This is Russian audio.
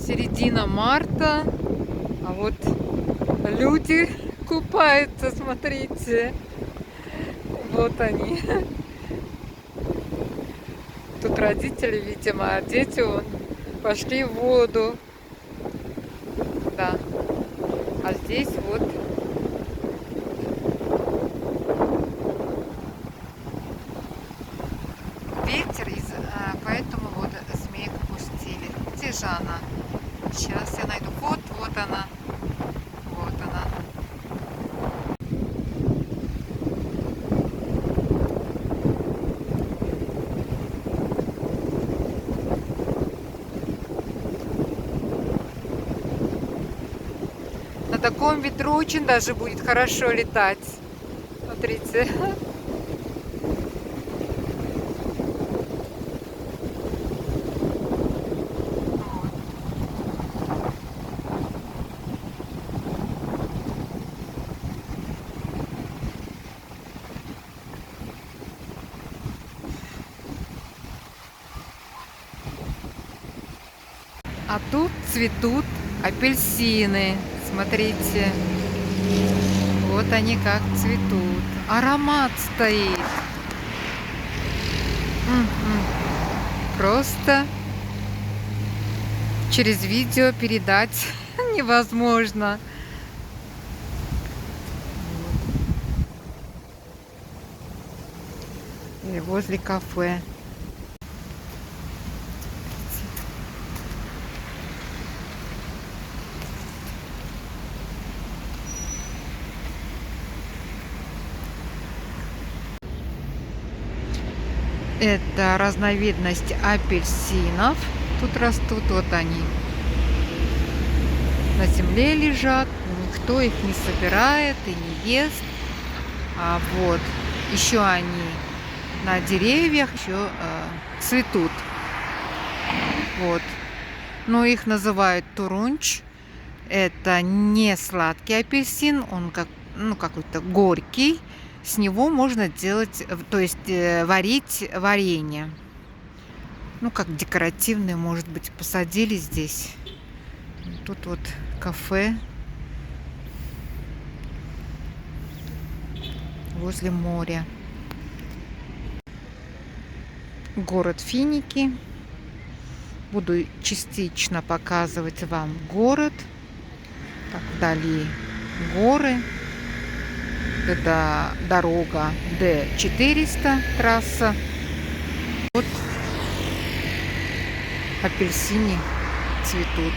Середина марта, а вот люди купаются, смотрите. Вот они. Тут родители, видимо, а дети вон пошли в воду. Да. А здесь вот ветер, поэтому вот змейку пустили. Где же она? Сейчас я найду. Вот, вот она. Вот она. На таком ветру очень даже будет хорошо летать. Смотрите. А тут цветут апельсины. Смотрите. Вот они как цветут. Аромат стоит. Просто через видео передать невозможно. И возле кафе. Это разновидность апельсинов. Тут растут, вот они. На земле лежат, никто их не собирает и не ест. А вот еще они на деревьях еще цветут. Вот. Но их называют турунч. Это не сладкий апельсин, он как, какой-то горький. С него можно делать, то есть варить варенье. Как декоративный, может быть, посадили здесь. Тут вот кафе возле моря. Город Финики. Буду частично показывать вам город. Так, вдали горы. Это дорога Д-400, трасса. Вот апельсины цветут.